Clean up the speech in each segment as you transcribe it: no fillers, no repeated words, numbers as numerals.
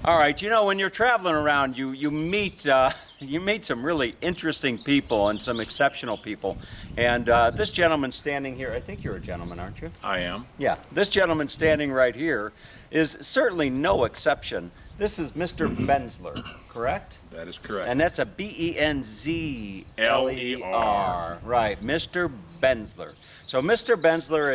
All right, you know, when you're traveling around, you meet you meet some really interesting people and some exceptional people. And this gentleman standing here, I think you're a gentleman, aren't you? I am. Yeah, this gentleman standing right here is certainly no exception. This is Mr. Benzler, correct? That is correct. And that's a Benzler. L-E-R. Right, Mr. Benzler. So Mr. Benzler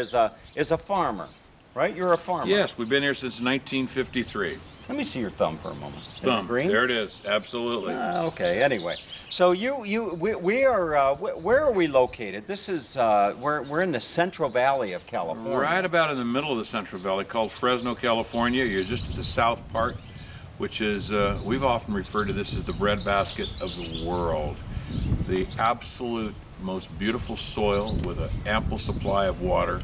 is a farmer, right? You're a farmer. Yes, we've been here since 1953. Let me see your thumb for a moment. Is Thumb. it green? There it is. Absolutely. Okay. Anyway, so we are where are we located? This is we're in the Central Valley of California. Right about in the middle of the Central Valley, called Fresno, California. You're just at the south part, which is we've often referred to this as the breadbasket of the world. The absolute most beautiful soil with an ample supply of water,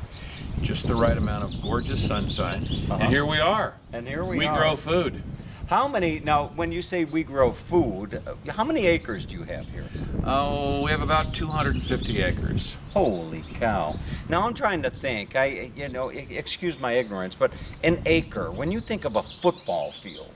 just the right amount of gorgeous sunshine, and here we are. And here we are. We grow food. How many, now when you say we grow food, how many acres do you have here? Oh, we have about 250 acres. Holy cow. Now I'm trying to think, excuse my ignorance, but an acre, when you think of a football field,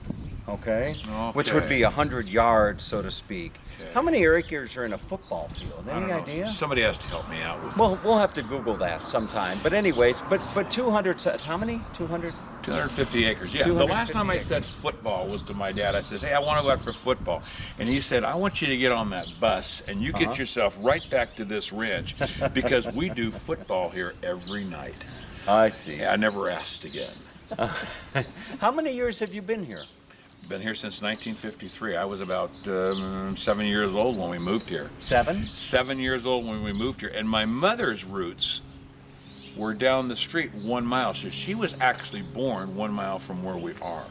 okay. Which would be 100 yards, so to speak. Okay. How many acres are in a football field? Any idea? Somebody has to help me out with. Well, we'll have to Google that sometime. But anyways, but 200. How many? 200. 250 acres. Yeah. The last time I said football was to my dad. I said, "Hey, I want to go out for football," and he said, "I want you to get on that bus and you get yourself right back to this ranch because we do football here every night." I see. I never asked again. How many years have you been here? Been here since 1953. I was about 7 years old when we moved here. 7? 7 years old when we moved here. And my mother's roots were down the street 1 mile. So she was actually born 1 mile from where we are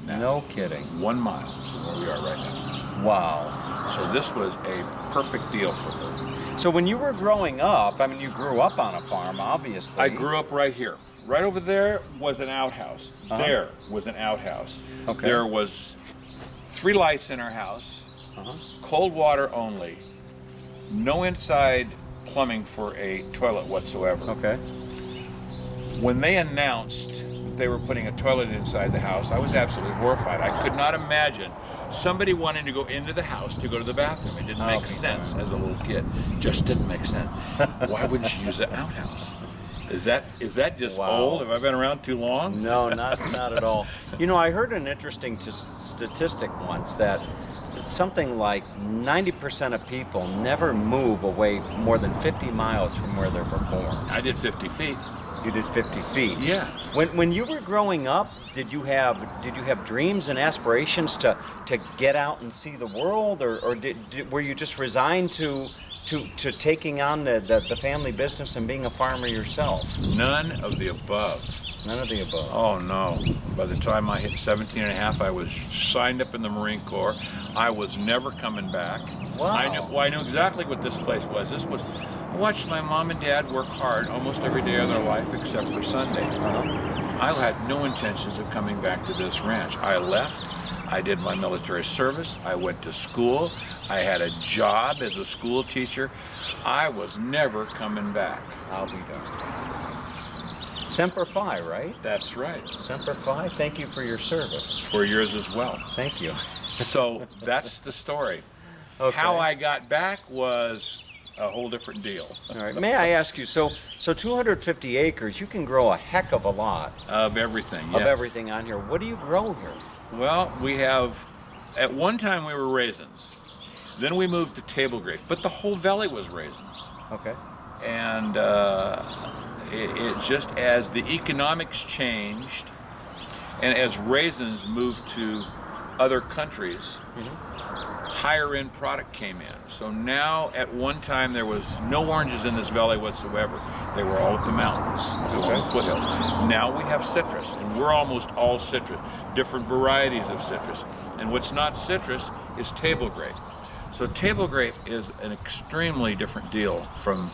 now. No kidding. 1 mile from where we are right now. Wow. So this was a perfect deal for her. So when you were growing up, I mean, you grew up on a farm, obviously. I grew up right here. Right over there was an outhouse. There was an outhouse. Okay. There was 3 lights in our house, cold water only, no inside plumbing for a toilet whatsoever. Okay. When they announced that they were putting a toilet inside the house, I was absolutely horrified. I could not imagine somebody wanting to go into the house to go to the bathroom. It didn't make sense as a little kid. Just didn't make sense. Why wouldn't you use an outhouse? Is that just old? Have I been around too long? No, not at all. You know, I heard an interesting statistic once that something like 90% of people never move away more than 50 miles from where they were born. I did 50 feet. You did 50 feet. Yeah. When you were growing up, did you have dreams and aspirations to get out and see the world, or were you just resigned to taking on the family business and being a farmer yourself? None of the above. None of the above. Oh no. By the time I hit 17 and a half, I was signed up in the Marine Corps. I was never coming back. Wow. I knew exactly what this place was. I watched my mom and dad work hard almost every day of their life except for Sunday. I had no intentions of coming back to this ranch. I left. I did my military service. I went to school. I had a job as a school teacher. I was never coming back. I'll be done. Semper Fi, right? That's right. Semper Fi. Thank you for your service. For yours as well. Thank you. So that's the story. Okay. How I got back was a whole different deal. All right. May I ask you, so 250 acres, you can grow a heck of a lot. Of everything, yes. Of everything on here. What do you grow here? Well, we have, at one time we were raisins. Then we moved to table grapes, but the whole valley was raisins. Okay. And it just, as the economics changed and as raisins moved to other countries, higher end product came in. So now, at one time, there was no oranges in this valley whatsoever. They were all at the mountains, along the foothills. Now we have citrus, and we're almost all citrus, different varieties of citrus. And what's not citrus is table grape. So table grape is an extremely different deal from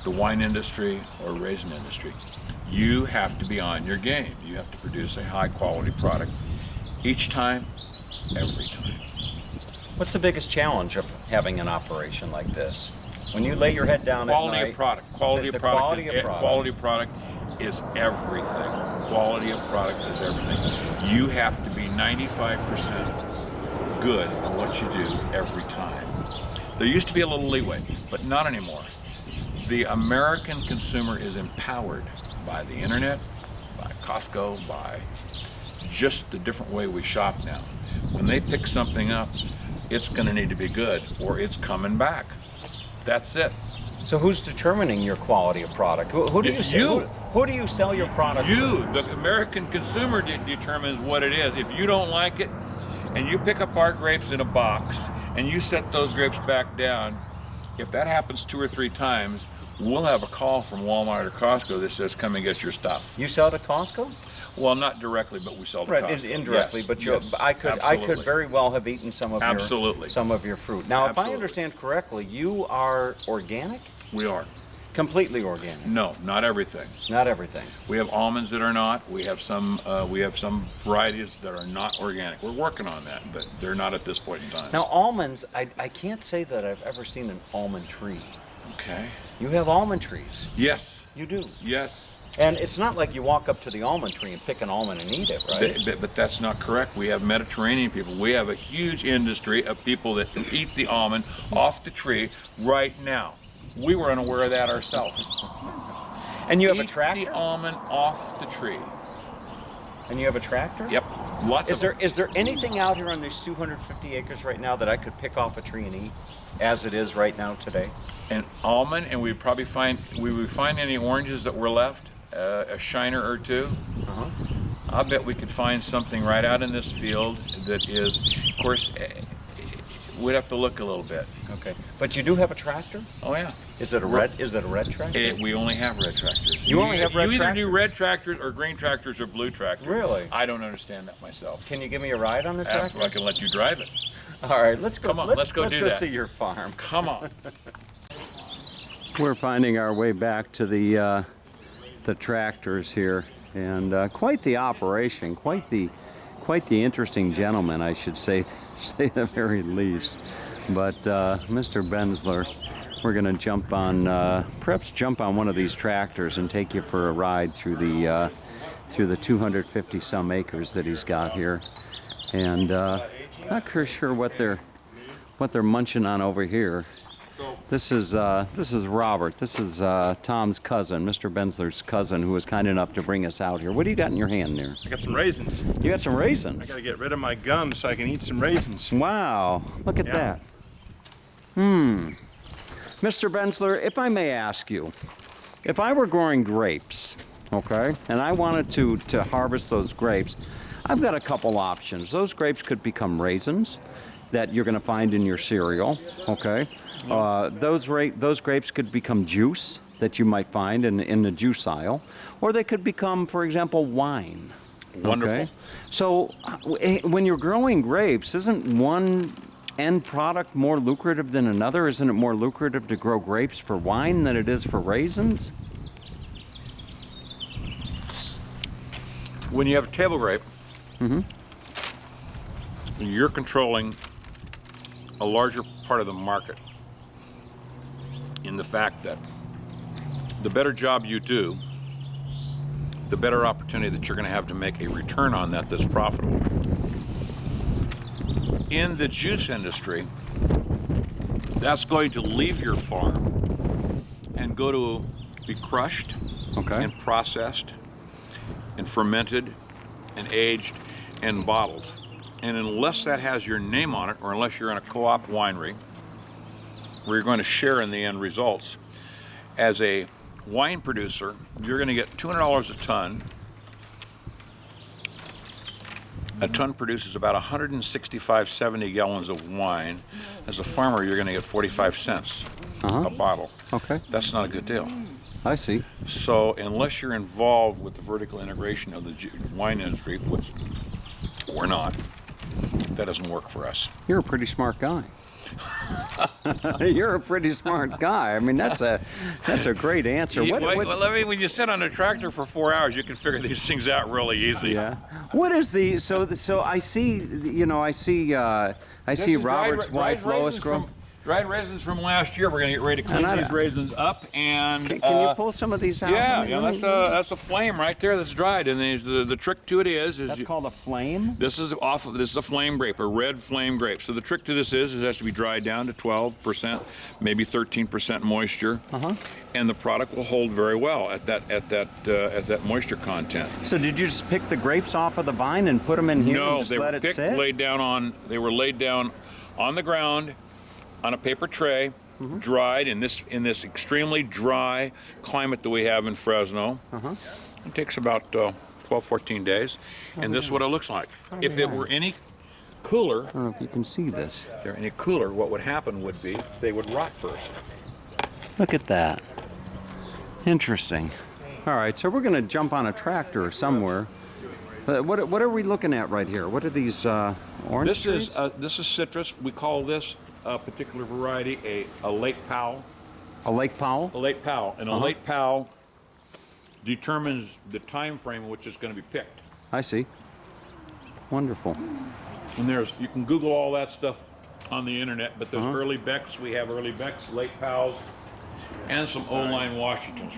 the wine industry or raisin industry. You have to be on your game. You have to produce a high quality product each time, every time. What's the biggest challenge of having an operation like this? When you lay your head down Quality at night, of product. Quality of product. Quality of product is everything. Quality of product is everything. You have to be 95% good at what you do every time. There used to be a little leeway, but not anymore. The American consumer is empowered by the internet, by Costco, by just the different way we shop now. When they pick something up, it's going to need to be good or it's coming back. That's it. So who's determining your quality of product? Who do you sell? Who do you sell your product to? You, the American consumer, determines what it is. If you don't like it, and you pick up our grapes in a box, and you set those grapes back down, if that happens 2 or 3 times, we'll have a call from Walmart or Costco that says, "Come and get your stuff." You sell to Costco? Well, not directly, but we sell to Costco. Indirectly, yes, but yes, I could very well have eaten some of your fruit. Now, if I understand correctly, you are organic? We are. Completely organic? No, not everything. Not everything. We have almonds that are not. We have some varieties that are not organic. We're working on that, but they're not at this point in time. Now, almonds, I can't say that I've ever seen an almond tree. Okay. You have almond trees? Yes. You do? Yes. And it's not like you walk up to the almond tree and pick an almond and eat it, right? But that's not correct. We have Mediterranean people. We have a huge industry of people that eat the almond off the tree right now. We were unaware of that ourselves. And you have a tractor? Eat the almond off the tree. And you have a tractor? Yep. Lots of them. Is there anything out here on these 250 acres right now that I could pick off a tree and eat as it is right now today? An almond, and we would find any oranges that were left, a shiner or two. Uh-huh. I bet we could find something right out in this field that is, of course, we'd have to look a little bit. Okay, but you do have a tractor? Oh yeah. Is it a red tractor? We only have red tractors. You only have red tractors? You either do red tractors or green tractors or blue tractors. Really? I don't understand that myself. Can you give me a ride on the tractor? Absolutely, I can let you drive it. All right, let's go. Come on, let's go see your farm. Come on. We're finding our way back to the tractors here, and quite the operation, quite the interesting gentleman, I should say the very least. But Mr. Benzler, we're going to perhaps jump on one of these tractors and take you for a ride through the 250 some acres that he's got here, and not sure what they're munching on over here. This is Robert. This is Tom's cousin, Mr. Benzler's cousin, who was kind enough to bring us out here. What do you got in your hand there? I got some raisins. You got some raisins? I gotta get rid of my gum so I can eat some raisins. Wow, look at that. Mr. Benzler, if I may ask you, if I were growing grapes, okay, and I wanted to harvest those grapes, I've got a couple options. Those grapes could become raisins that you're going to find in your cereal, okay? Those grapes could become juice that you might find in the juice aisle, or they could become, for example, wine. Wonderful. Okay? So when you're growing grapes, isn't one end product more lucrative than another? Isn't it more lucrative to grow grapes for wine than it is for raisins? When you have a table grape, you're controlling a larger part of the market in the fact that the better job you do, the better opportunity that you're going to have to make a return on that that's profitable. In the juice industry, that's going to leave your farm and go to be crushed and processed and fermented and aged and bottled. And unless that has your name on it, or unless you're in a co-op winery where you're going to share in the end results, as a wine producer, you're going to get $200 a ton. A ton produces about 165, 70 gallons of wine. As a farmer, you're going to get 45 cents a bottle. Okay. That's not a good deal. I see. So unless you're involved with the vertical integration of the wine industry, which we're not, that doesn't work for us. You're a pretty smart guy. You're a pretty smart guy. I mean, that's a great answer. When you sit on a tractor for 4 hours, you can figure these things out really easy. Yeah. What is so I see, I see Robert's wife Lois grow. Dried raisins from last year. We're going to get ready to clean these raisins up. And Can you pull some of these out? Yeah, that's a flame right there that's dried. And the trick to it is that's called a flame. This is a flame grape, a red flame grape. So the trick to this is it has to be dried down to 12%, maybe 13% moisture. And the product will hold very well at that moisture content. So did you just pick the grapes off of the vine and put them in here and just let it sit? No, they were laid down on the ground on a paper tray, dried in this extremely dry climate that we have in Fresno. It takes about 12, 14 days, and this is what it looks like. If it were any cooler, I don't know if you can see this. if they're any cooler, what would happen would be they would rot first. Look at that. Interesting. All right, so we're going to jump on a tractor somewhere. What are we looking at right here? What are these orange trees? This is citrus. We call this particular variety a Lake Powell. A Lake Powell? A Lake Powell. And a Lake Powell determines the time frame in which it's going to be picked. I see. Wonderful. And you can Google all that stuff on the internet, but there's early Becks. We have early Becks, Lake Powells, and some old line Washingtons.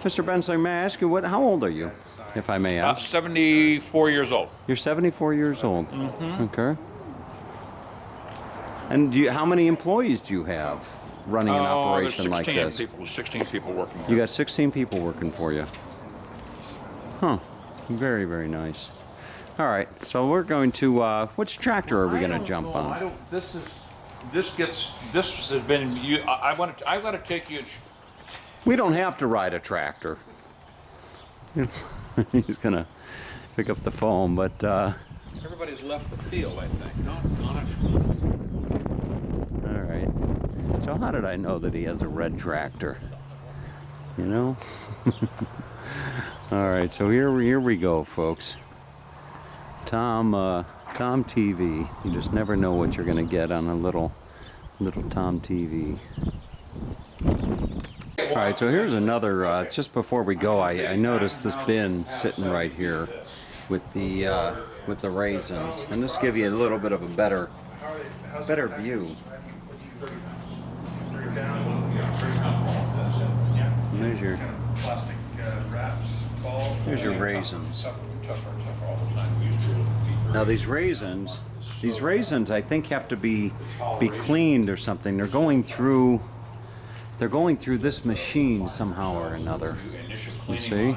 Mr. Benzler, may I ask you, how old are you, if I may ask? 74 years old. You're 74 years old. Okay. And how many employees do you have running an operation like this? 16 people working. You got 16 people working for you. Huh. Very, very nice. All right. So we're going to. Which tractor are we going to jump on? This has been. I got to take you. We don't have to ride a tractor. He's going to pick up the phone, but. Everybody's left the field, I think. No, not All right. So how did I know that he has a red tractor? You know? All right, so here we go, folks. Tom TV. You just never know what you're going to get on a little Tom TV. All right, so here's another. Just before we go, I noticed this bin sitting right here with the raisins, and this give you a little bit of a better view. And there's your Plastic wraps, ball. There's your raisins. Now these raisins I think have to be cleaned or something. They're going through this machine somehow or another. You see?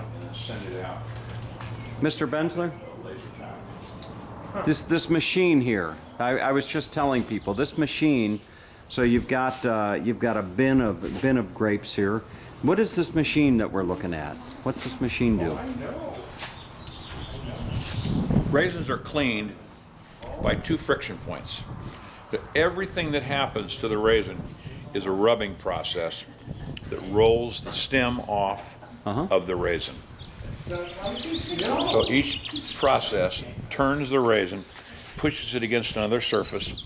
Mr. Benzler? This machine here. I was just telling people this machine. So you've got a bin of grapes here. What is this machine that we're looking at? What's this machine do? Raisins are cleaned by 2 friction points. But everything that happens to the raisin is a rubbing process that rolls the stem off of the raisin. So each process turns the raisin, pushes it against another surface,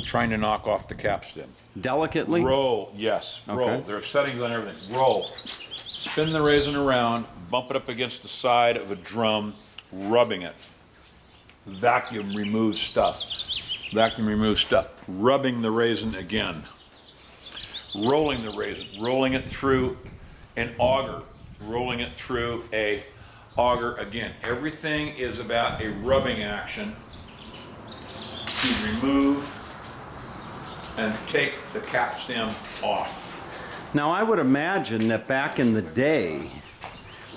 trying to knock off the cap stem. Delicately? Roll, yes, roll. Okay. There are settings on everything. Roll. Spin the raisin around, bump it up against the side of a drum, rubbing it. Vacuum remove stuff. Vacuum remove stuff. Rubbing the raisin again. Rolling the raisin. Rolling it through an auger. Rolling it through a auger again. Everything is about a rubbing action to remove and take the cap stem off. Now I would imagine that back in the day,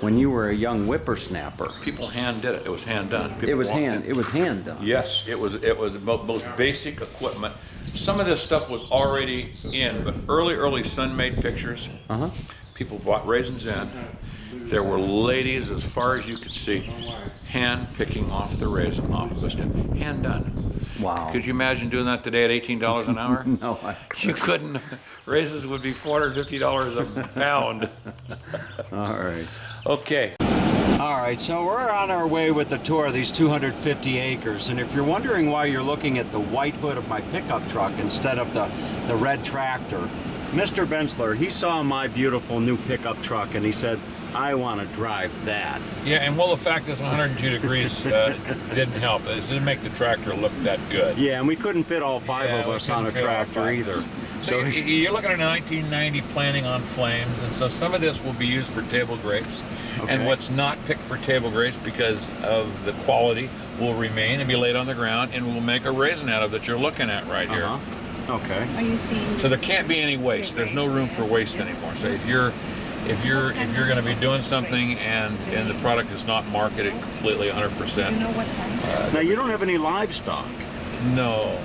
when you were a young whippersnapper, People hand did it. It was hand done. it was hand done. Yes, it was the most basic equipment. Some of this stuff was already in, but early sun-made pictures, people bought raisins in. There were ladies as far as you could see, hand picking off the raisin off of the stem, hand done. Wow. Could you imagine doing that today at $18 an hour? No, I You couldn't. Raisins would be $450 a pound. All right. Okay. All right, so we're on our way with the tour of these 250 acres, and if you're wondering why you're looking at the white hood of my pickup truck instead of the red tractor, Mr. Benzler, he saw my beautiful new pickup truck and he said, I want to drive that. Yeah, and well, the fact is 102 degrees didn't help. It didn't make the tractor look that good. Yeah, and we couldn't fit all five Yeah, of we us on a couldn't fit all tractor five. either. So you're looking at a 1990 planning on flames, and so some of this will be used for table grapes, and what's not picked for table grapes because of the quality will remain and be laid on the ground, and we'll make a raisin out of that you're looking at right here. Okay. Are you seeing? So there can't be any waste. There's no room for waste anymore. So if you're going to be doing something and the product is not marketed completely 100%, You know what kind? Now, you don't have any livestock. no.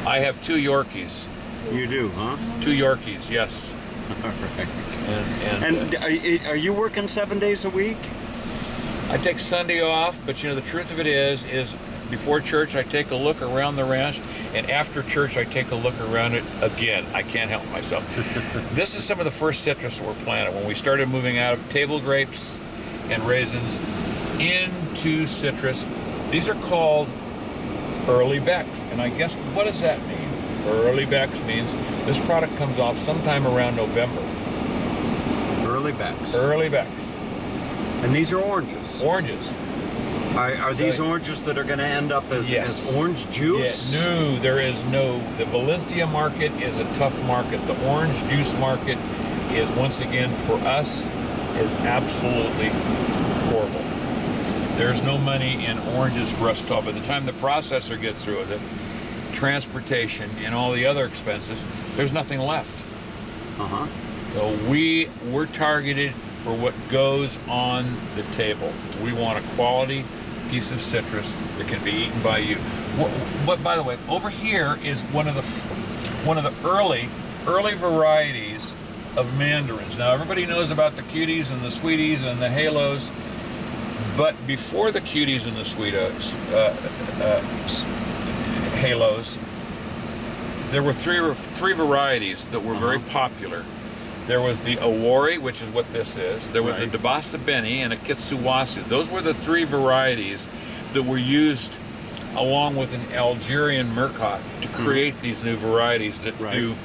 I have 2 Yorkies. You do, huh? 2 Yorkies, yes. All right. And Are you working 7 days a week? I take Sunday off, but the truth of it is before church I take a look around the ranch, and after church I take a look around it again. I can't help myself. This is some of the first citrus that were planted when we started moving out of table grapes and raisins into citrus. These are called early becks, and I guess what does that mean? Early becks means this product comes off sometime around November. Early becks. Early becks. And these are oranges. Oranges. Are these oranges that are going to end up as orange juice? Yeah, no, there is no. The Valencia market is a tough market. The orange juice market is, once again, for us, is absolutely horrible. There's no money in oranges for us at all. By the time the processor gets through with it, transportation and all the other expenses, there's nothing left. Uh-huh. So we're targeted for what goes on the table. We want a quality piece of citrus that can be eaten by you. What by the way, over here is one of the early varieties of mandarins. Now everybody knows about the cuties and the sweeties and the halos, but before the cuties and the halos, there were three varieties that were very popular. There was the Awori, which is what this is. There was a Dabasa Beni and a Kitsuwasu. Those were the 3 varieties that were used along with an Algerian Murcot to create these new varieties that do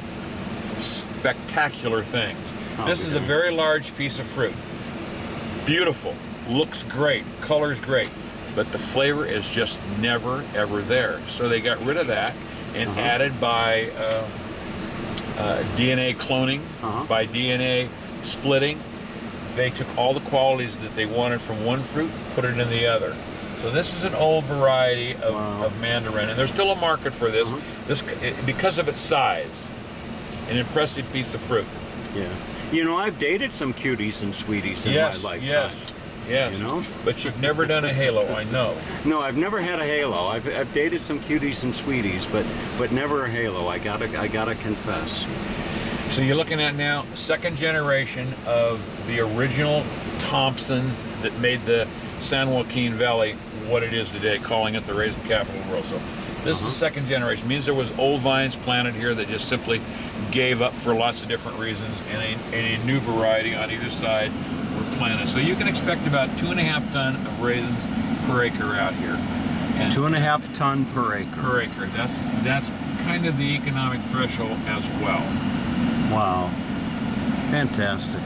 spectacular things. This is a very large piece of fruit. Beautiful, looks great, color's great, but the flavor is just never, ever there. So they got rid of that and added by DNA cloning, by DNA splitting. They took all the qualities that they wanted from one fruit, put it in the other. So this is an old variety of mandarin, and there's still a market for this. Because of its size, an impressive piece of fruit. Yeah. You know, I've dated some cuties and sweeties in my lifetime. Yes. You know? But you've never done a halo, I know. No, I've never had a halo. I've dated some cuties and sweeties, but never a halo. I gotta confess. So you're looking at now second generation of the original Thompsons that made the San Joaquin Valley what it is today, calling it the raisin capital of the world. So this is second generation. It means there was old vines planted here that just simply gave up for lots of different reasons, and a new variety on either side were planted. So you can expect about 2.5 tons of raisins per acre out here. And 2.5 tons per acre. per acre. That's kind of the economic threshold as well. Wow. Fantastic.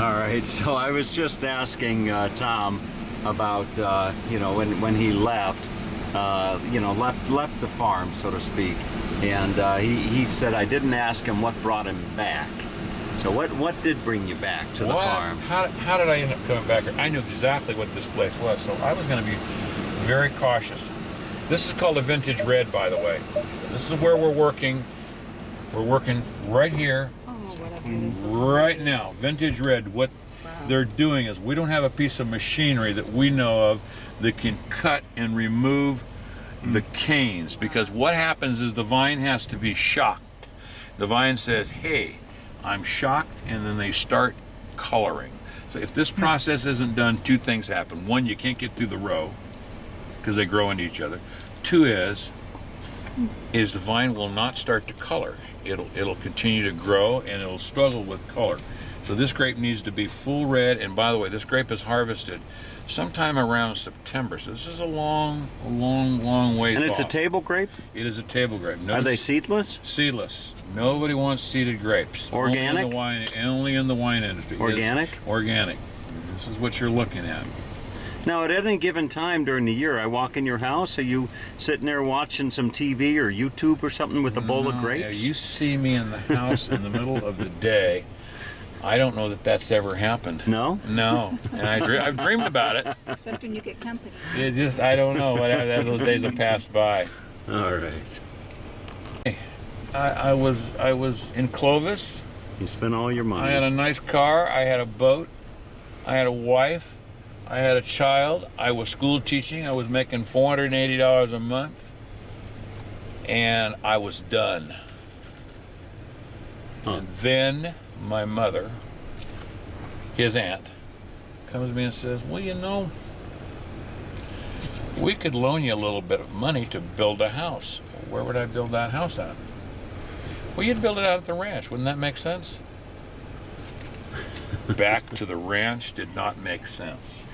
All right, so I was just asking Tom about, when he left, left the farm, so to speak. And he said I didn't ask him what brought him back. So what did bring you back to the farm? How did I end up coming back here? I knew exactly what this place was, so I was going to be very cautious. This is called a vintage red, by the way. This is where we're working. We're working right here, right now. Vintage red. What they're doing is we don't have a piece of machinery that we know of that can cut and remove the canes, because what happens is the vine has to be shocked. The vine says, hey, I'm shocked, and then they start coloring. So if this process isn't done, 2 things happen. 1, you can't get through the row because they grow into each other. 2 is the vine will not start to color. It'll continue to grow, and it'll struggle with color. So this grape needs to be full red, and by the way, this grape is harvested sometime around September. So this is a long ways And it's a off. table grape? It is a table grape. Are they seedless? Seedless. Nobody wants seeded grapes. Organic? Only in the wine industry. Organic? Organic. This is what you're looking at. Now, at any given time during the year, I walk in your house, are you sitting there watching some TV or YouTube or something with a bowl of grapes? Yeah, you see me in the house in the middle of the day. I don't know that that's ever happened. No? No. And I've dreamed about it. Except when you get company. It just, I don't know. Those days have passed by. All right. I was in Clovis. You spent all your money. I had a nice car. I had a boat. I had a wife. I had a child. I was school teaching. I was making $480 a month. And I was done. Huh. And then my mother, his aunt, comes to me and says, well, you know, we could loan you a little bit of money to build a house. Where would I build that house at? Well, you'd build it out at the ranch. Wouldn't that make sense? Back to the ranch did not make sense.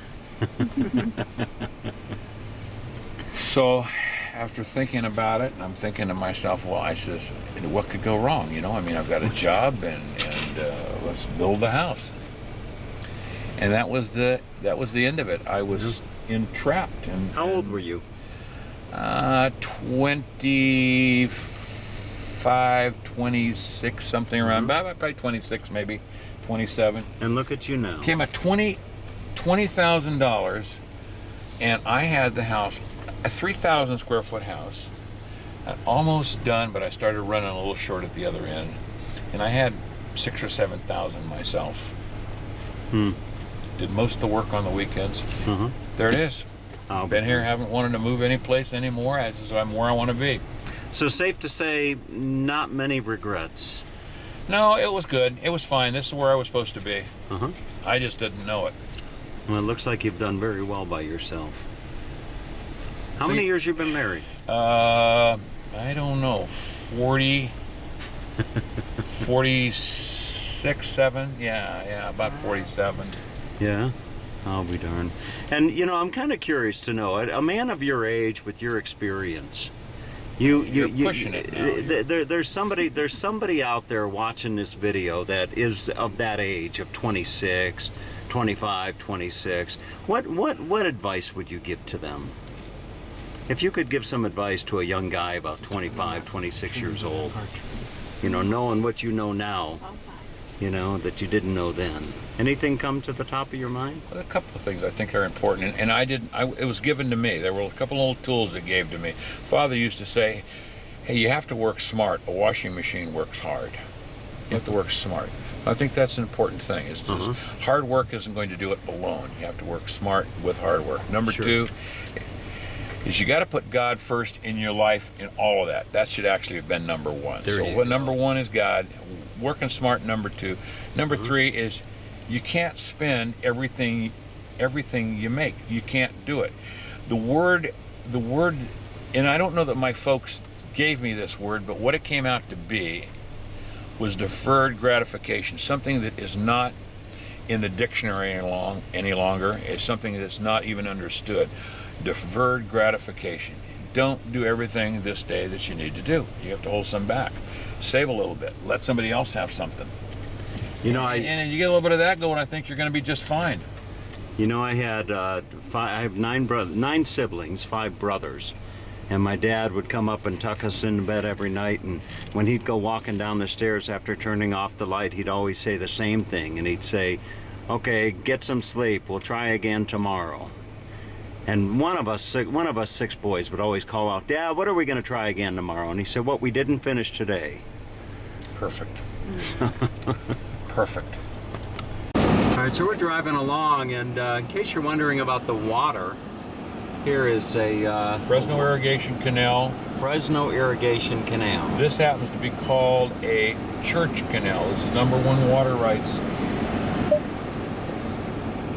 So after thinking about it, and I'm thinking to myself, well, I says, what could go wrong? You know, I mean, I've got a job, and let's build a house. And that was the end of it. I was entrapped. And How old were you? 25, 26, something around, probably 26, maybe 27. And look at you now. Came at $20,000, and I had the house, a 3,000 square foot house, almost done, but I started running a little short at the other end, and I had 6,000 or 7,000 myself. Did most of the work on the weekends. There it is. Been here, haven't wanted to move any place anymore. I'm where I want to be. So safe to say, not many regrets. No, it was good. It was fine. This is where I was supposed to be. I just didn't know it. Well, it looks like you've done very well by yourself. How many years you been married? I don't know, 40, 46, 7? Yeah, about 47. Yeah, I'll be darned. And you know, I'm kind of curious to know, a man of your age with your experience, You're pushing it now. There's somebody out there watching this video that is of that age of 26, 25, 26. What advice would you give to them? If you could give some advice to a young guy about 25, 26 years old, you know, knowing what you know now, you know, that you didn't know then. Anything come to the top of your mind? Well, a couple of things I think are important, and it was given to me. There were a couple of little tools that gave to me. Father used to say, hey, you have to work smart. A washing machine works hard. You have to work smart. I think that's an important thing. Is hard work isn't going to do it alone. You have to work smart with hard work. Number two is you got to put God first in your life in all of that. That should actually have been number one. Number one is God. Working smart, number two. Number three is you can't spend everything you make. You can't do it. The word, and I don't know that my folks gave me this word, but what it came out to be was deferred gratification, something that is not in the dictionary any longer. It's something that's not even understood. Deferred gratification. Don't do everything this day that you need to do. You have to hold some back. Save a little bit. Let somebody else have something. You know, and you get a little bit of that going, I think you're going to be just fine. You know, I have 9 siblings, 5 brothers, and my dad would come up and tuck us into bed every night, and when he'd go walking down the stairs after turning off the light, he'd always say the same thing, and he'd say, okay, get some sleep, we'll try again tomorrow. And one of us 6 boys would always call out, Dad, what are we going to try again tomorrow? And he said, what we didn't finish today. Perfect. Perfect. All right, so we're driving along, and in case you're wondering about the water, here is a Fresno irrigation canal. Fresno irrigation canal. This happens to be called a church canal. This is #1 water rights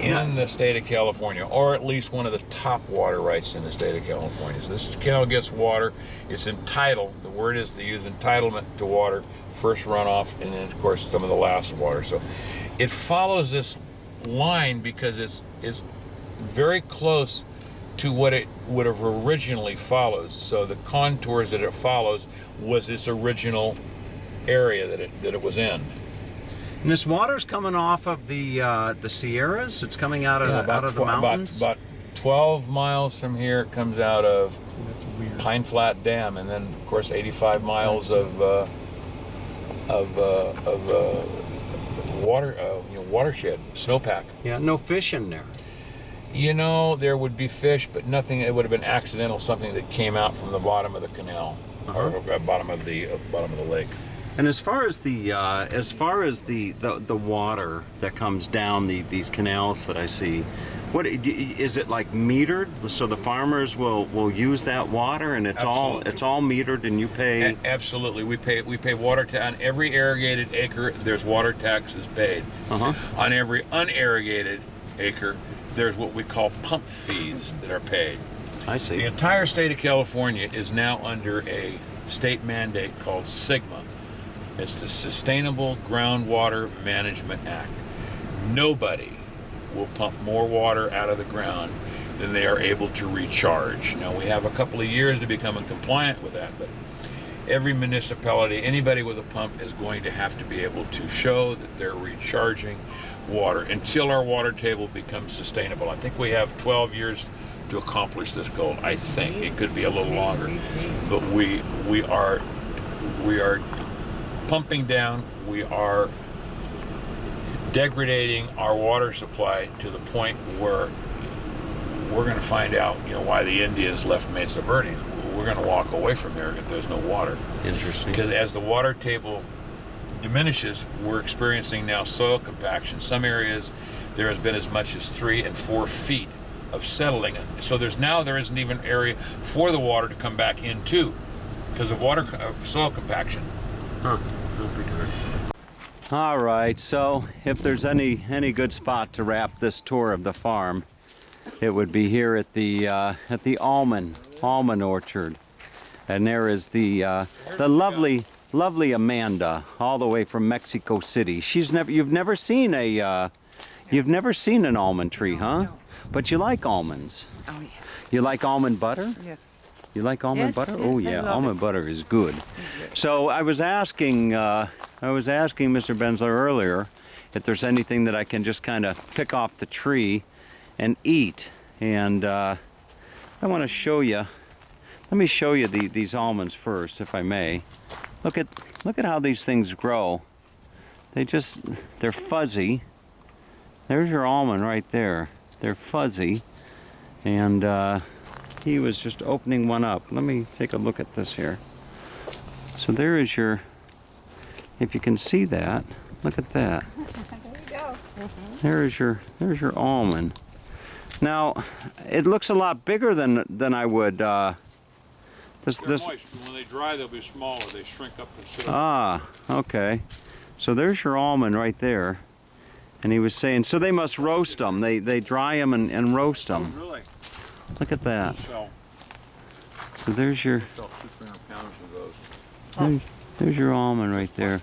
in the state of California, or at least one of the top water rights in the state of California. So this canal gets water. It's entitled, the word is they use entitlement to water, first runoff, and then of course some of the last water. So it follows this line because it's very close to what it would have originally followed. So the contours that it follows was its original area that it was in. And this water's coming off of the Sierras. It's coming out of the mountains. About 12 miles from here, it comes out of Pine Flat Dam, and then of course 85 miles of watershed, snowpack. Yeah, no fish in there. You know, there would be fish, but nothing. It would have been accidental, something that came out from the bottom of the canal or bottom of the lake. And as far as the water that comes down these canals that I see, what is it like metered? So the farmers will use that water, and it's all metered, and you pay. Absolutely, we pay water on every irrigated acre. There's water taxes paid. On every unirrigated acre, there's what we call pump fees that are paid. I see. The entire state of California is now under a state mandate called SGMA. It's the Sustainable Groundwater Management Act. Nobody will pump more water out of the ground than they are able to recharge. Now, we have a couple of years to become compliant with that, but every municipality, anybody with a pump is going to have to be able to show that they're recharging water until our water table becomes sustainable. I think we have 12 years to accomplish this goal. I think it could be a little longer, but we are pumping down. We are degrading our water supply to the point where we're going to find out, why the Indians left Mesa Verde. We're going to walk away from there if there's no water. Interesting. Because as the water table diminishes, we're experiencing now soil compaction. Some areas there has been as much as 3 and 4 feet of settling. So there isn't even area for the water to come back into because of soil compaction. All right, so if there's any good spot to wrap this tour of the farm, it would be here at the almond orchard, and there is the lovely Amanda, all the way from Mexico City. You've never seen an almond tree, huh? No. But you like almonds. Oh, yes. You like almond butter? Yes. You like almond Yes, butter? yes, Oh I yeah, love almond it. butter is good. So I was asking Mr. Benzler earlier if there's anything that I can just kind of pick off the tree and eat. And I want to show you. Let me show you these almonds first, if I may. Look at how these things grow. They're fuzzy. There's your almond right there. They're fuzzy, and he was just opening one up. Let me take a look at this here. So there is if you can see that, look at that. There you go. There's your almond. Now, it looks a lot bigger than I would. They're moist. When they dry, they'll be smaller. They shrink up considerably. Ah, okay. So there's your almond right there. And he was saying, so they must roast them. They dry them and roast them. Really? Look at that. Sell So there's your 200-300 pounds of those. there's your almond right there.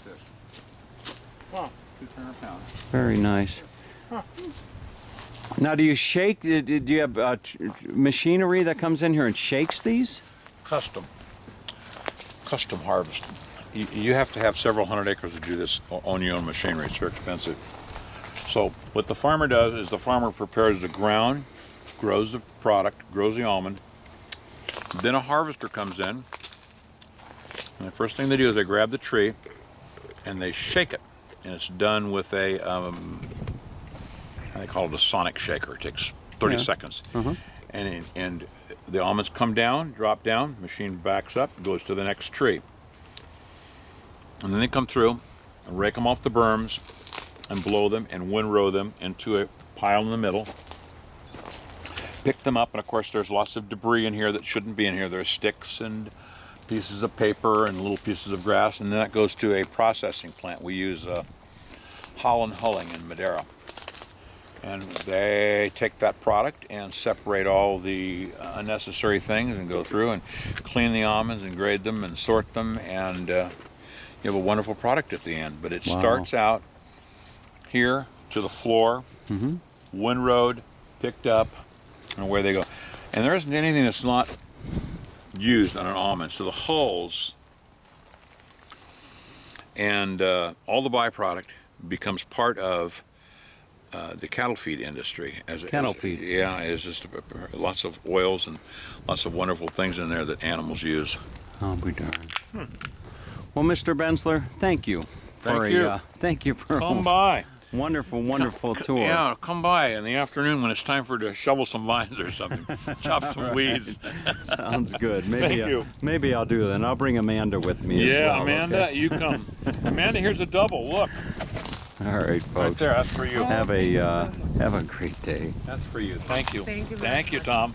Wow, 200 pounds. Very nice. Now, do you shake? Do you have machinery that comes in here and shakes these? Custom harvest. You have to have several hundred acres to do this, own your own machinery. It's very expensive. So what the farmer does is the farmer prepares the ground, grows the product, grows the almond. Then a harvester comes in, and the first thing they do is they grab the tree and they shake it. And it's done with they call it a sonic shaker. It takes 30 seconds. And the almonds come down, drop down, machine backs up, goes to the next tree. And then they come through and rake them off the berms and blow them and windrow them into a pile in the middle. Pick them up, and of course there's lots of debris in here that shouldn't be in here. There's sticks and pieces of paper and little pieces of grass, and then that goes to a processing plant. We use Holland Hulling in Madera. And they take that product and separate all the unnecessary things and go through and clean the almonds and grade them and sort them, and you have a wonderful product at the end. But it starts out here to the floor, windrowed, picked up, and away they go. And there isn't anything that's not used on an almond. So the hulls and all the byproduct becomes part of the cattle feed industry. Cattle feed. Yeah, it's just lots of oils and lots of wonderful things in there that animals use. I'll be darned. Well, Mr. Benzler, thank you. Thank you. For Come by. wonderful tour. Yeah, come by in the afternoon when it's time to shovel some vines or something. Chop some weeds. Sounds good. Thank you. Maybe I'll do that. And I'll bring Amanda with me as well. Yeah, Amanda, okay? you come. Amanda, here's a double. Look. All right, folks. Right there, that's for you. Have a great day. That's for you. Thank you. Thank you. Thank you, Tom.